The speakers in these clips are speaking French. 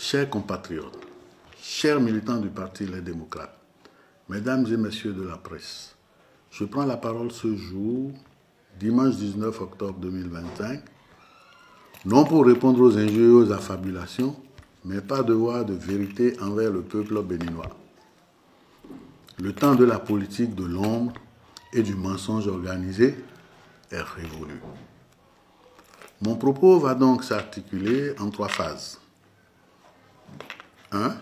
Chers compatriotes, chers militants du Parti Les Démocrates, mesdames et messieurs de la presse, je prends la parole ce jour, dimanche 19 octobre 2025, non pour répondre aux injures et aux affabulations, mais par devoir de vérité envers le peuple béninois. Le temps de la politique de l'ombre et du mensonge organisé est révolu. Mon propos va donc s'articuler en 3 phases. 1.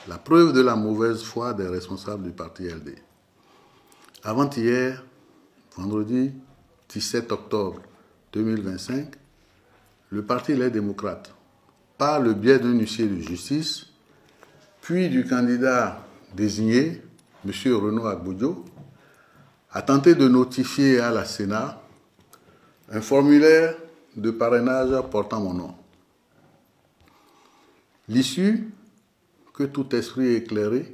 La preuve de la mauvaise foi des responsables du parti LD. Avant-hier, vendredi 17 octobre 2025, le parti Les Démocrates, par le biais d'un huissier de justice, puis du candidat désigné, M. Renaud Agbojo, a tenté de notifier à la Sénat un formulaire de parrainage portant mon nom. L'issue que tout esprit éclairé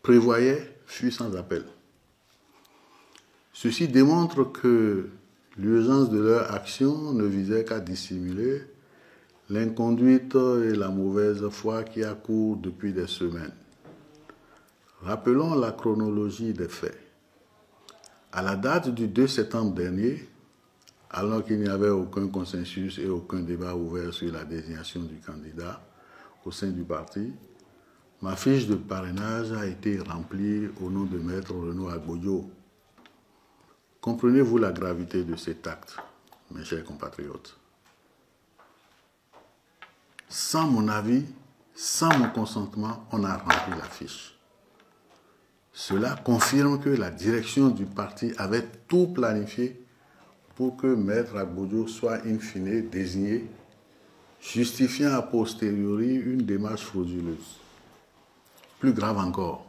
prévoyait fut sans appel. Ceci démontre que l'urgence de leur action ne visait qu'à dissimuler l'inconduite et la mauvaise foi qui accourent depuis des semaines. Rappelons la chronologie des faits. À la date du 2 septembre dernier, alors qu'il n'y avait aucun consensus et aucun débat ouvert sur la désignation du candidat au sein du parti, ma fiche de parrainage a été remplie au nom de Maître Renaud Agbojo. Comprenez-vous la gravité de cet acte, mes chers compatriotes? Sans mon avis, sans mon consentement, on a rempli la fiche. Cela confirme que la direction du parti avait tout planifié pour que Maître Agbojo soit in fine désigné, justifiant a posteriori une démarche frauduleuse. Plus grave encore,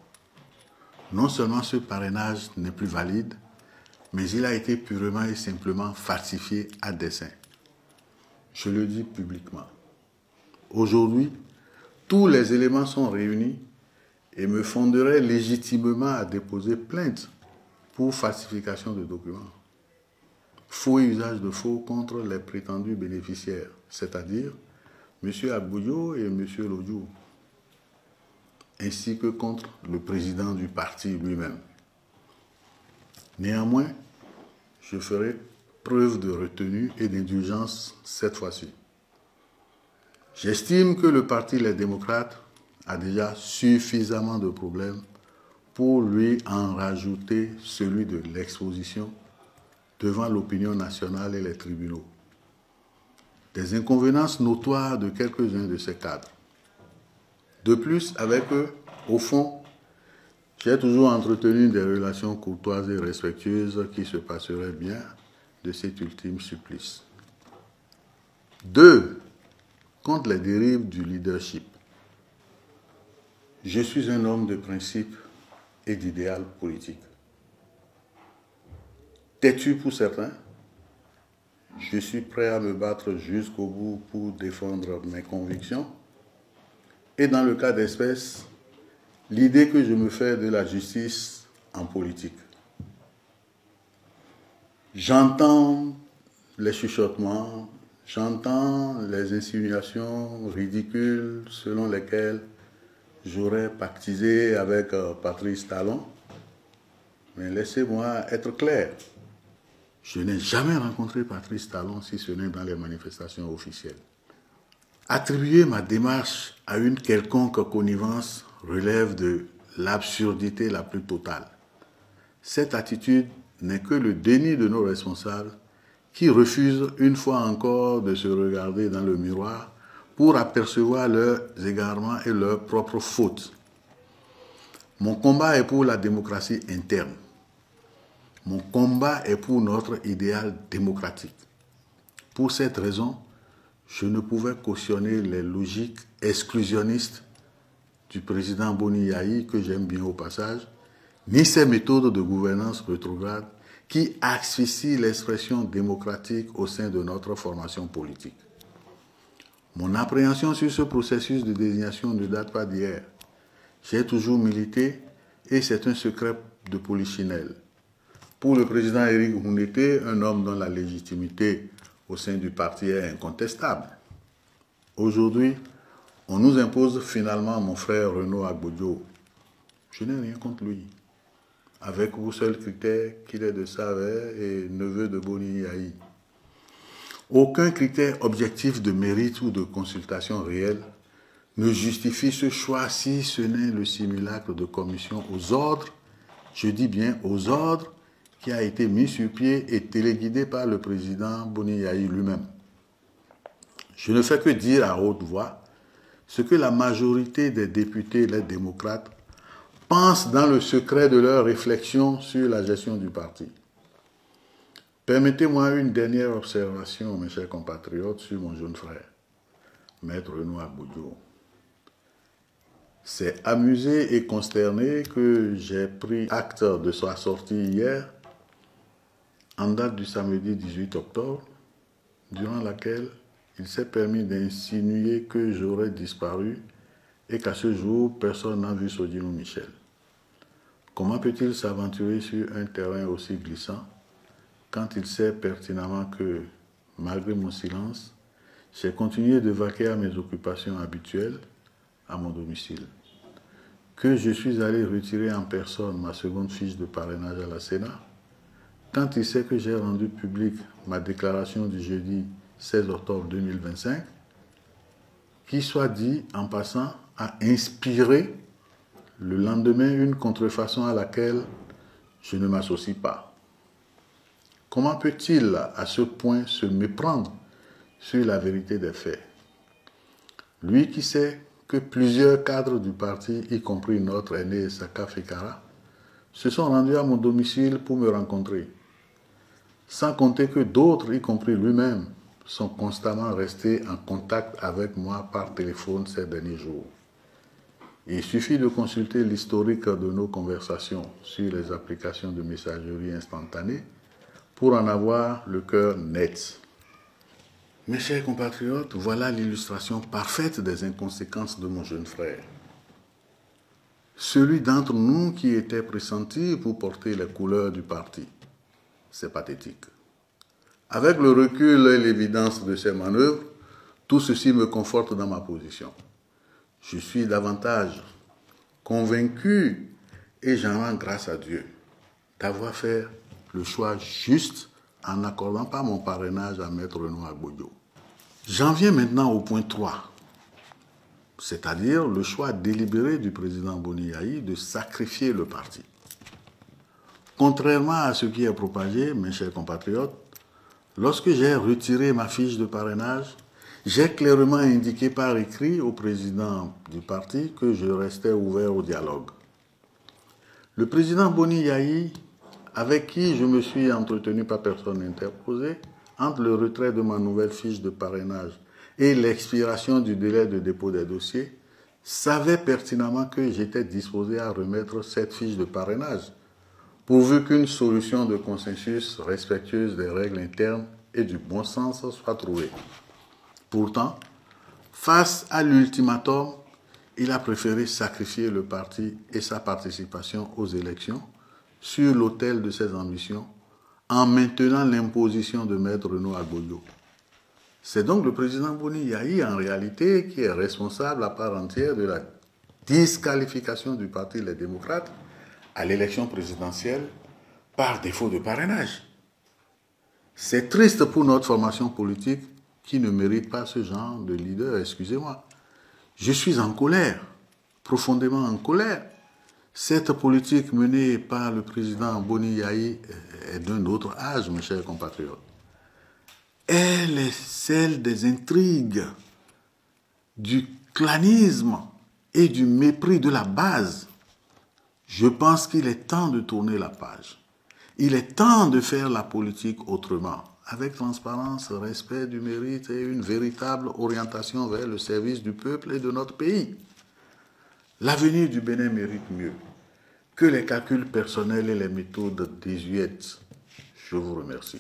non seulement ce parrainage n'est plus valide, mais il a été purement et simplement falsifié à dessein. Je le dis publiquement. Aujourd'hui, tous les éléments sont réunis et me fonderaient légitimement à déposer plainte pour falsification de documents. Faux et usage de faux contre les prétendus bénéficiaires, c'est-à-dire M. Agbojo et M. Lodjou, ainsi que contre le président du parti lui-même. Néanmoins, je ferai preuve de retenue et d'indulgence cette fois-ci. J'estime que le parti Les Démocrates a déjà suffisamment de problèmes pour lui en rajouter celui de l'exposition devant l'opinion nationale et les tribunaux. Des inconvéniences notoires de quelques-uns de ces cadres. De plus, avec eux, au fond, j'ai toujours entretenu des relations courtoises et respectueuses qui se passeraient bien de cet ultime supplice. 2. Contre les dérives du leadership. Je suis un homme de principe et d'idéal politique. Têtu pour certains, je suis prêt à me battre jusqu'au bout pour défendre mes convictions. Et dans le cas d'espèce, l'idée que je me fais de la justice en politique. J'entends les chuchotements, j'entends les insinuations ridicules selon lesquelles j'aurais pactisé avec Patrice Talon. Mais laissez-moi être clair. Je n'ai jamais rencontré Patrice Talon si ce n'est dans les manifestations officielles. Attribuer ma démarche à une quelconque connivence relève de l'absurdité la plus totale. Cette attitude n'est que le déni de nos responsables qui refusent une fois encore de se regarder dans le miroir pour apercevoir leurs égarements et leurs propres fautes. Mon combat est pour la démocratie interne. Mon combat est pour notre idéal démocratique. Pour cette raison, je ne pouvais cautionner les logiques exclusionnistes du président Boni Yayi, que j'aime bien au passage, ni ses méthodes de gouvernance rétrograde qui asphyxient l'expression démocratique au sein de notre formation politique. Mon appréhension sur ce processus de désignation ne date pas d'hier. J'ai toujours milité et c'est un secret de polichinelle. Pour le président Éric Mounété, un homme dont la légitimité au sein du parti est incontestable. Aujourd'hui, On nous impose finalement mon frère Renaud Agbodjo. Je n'ai rien contre lui. Avec pour seul critère qu'il est de Savère et neveu de Boni Yahi. Aucun critère objectif de mérite ou de consultation réelle ne justifie ce choix si ce n'est le simulacre de commission aux ordres, je dis bien aux ordres, qui a été mis sur pied et téléguidé par le président Boni Yahi lui-même. Je ne fais que dire à haute voix ce que la majorité des députés, les démocrates, pensent dans le secret de leur réflexion sur la gestion du parti. Permettez-moi une dernière observation, mes chers compatriotes, sur mon jeune frère, Maître Renaud Agbodjo. C'est amusé et consterné que j'ai pris acte de sa sortie hier, en date du samedi 18 octobre, durant laquelle il s'est permis d'insinuer que j'aurais disparu et qu'à ce jour, personne n'a vu Sodino Michel. Comment peut-il s'aventurer sur un terrain aussi glissant quand il sait pertinemment que, malgré mon silence, j'ai continué de vaquer à mes occupations habituelles à mon domicile, que je suis allé retirer en personne ma seconde fiche de parrainage à la Sénat, quand il sait que j'ai rendu publique ma déclaration du jeudi 16 octobre 2025, qui soit dit en passant a inspiré le lendemain une contrefaçon à laquelle je ne m'associe pas. Comment peut-il à ce point se méprendre sur la vérité des faits? Lui qui sait que plusieurs cadres du parti, y compris notre aîné Saka Fikara, se sont rendus à mon domicile pour me rencontrer. Sans compter que d'autres, y compris lui-même, sont constamment restés en contact avec moi par téléphone ces derniers jours. Il suffit de consulter l'historique de nos conversations sur les applications de messagerie instantanée pour en avoir le cœur net. Mes chers compatriotes, voilà l'illustration parfaite des inconséquences de mon jeune frère. Celui d'entre nous qui était pressenti pour porter les couleurs du parti. C'est pathétique. Avec le recul et l'évidence de ces manœuvres, tout ceci me conforte dans ma position. Je suis davantage convaincu, et j'en rends grâce à Dieu, d'avoir fait le choix juste en n'accordant pas mon parrainage à Maître Renaud Agbodjo. J'en viens maintenant au point 3, c'est-à-dire le choix délibéré du président Boni Yahi de sacrifier le parti. Contrairement à ce qui est propagé, mes chers compatriotes, lorsque j'ai retiré ma fiche de parrainage, j'ai clairement indiqué par écrit au président du parti que je restais ouvert au dialogue. Le président Boni Yahi, avec qui je me suis entretenu par personne interposée, entre le retrait de ma nouvelle fiche de parrainage et l'expiration du délai de dépôt des dossiers, savait pertinemment que j'étais disposé à remettre cette fiche de parrainage, pourvu qu'une solution de consensus respectueuse des règles internes et du bon sens soit trouvée. Pourtant, face à l'ultimatum, il a préféré sacrifier le parti et sa participation aux élections sur l'autel de ses ambitions en maintenant l'imposition de Maître Renaud Agbodjo. C'est donc le président Boni Yahi en réalité qui est responsable à part entière de la disqualification du parti Les Démocrates à l'élection présidentielle par défaut de parrainage. C'est triste pour notre formation politique qui ne mérite pas ce genre de leader, excusez-moi. Je suis en colère, profondément en colère. Cette politique menée par le président Boni Yahi est d'un autre âge, mes chers compatriotes. Elle est celle des intrigues, du clanisme et du mépris de la base. Je pense qu'il est temps de tourner la page. Il est temps de faire la politique autrement, avec transparence, respect du mérite et une véritable orientation vers le service du peuple et de notre pays. L'avenir du Bénin mérite mieux que les calculs personnels et les méthodes désuètes. Je vous remercie.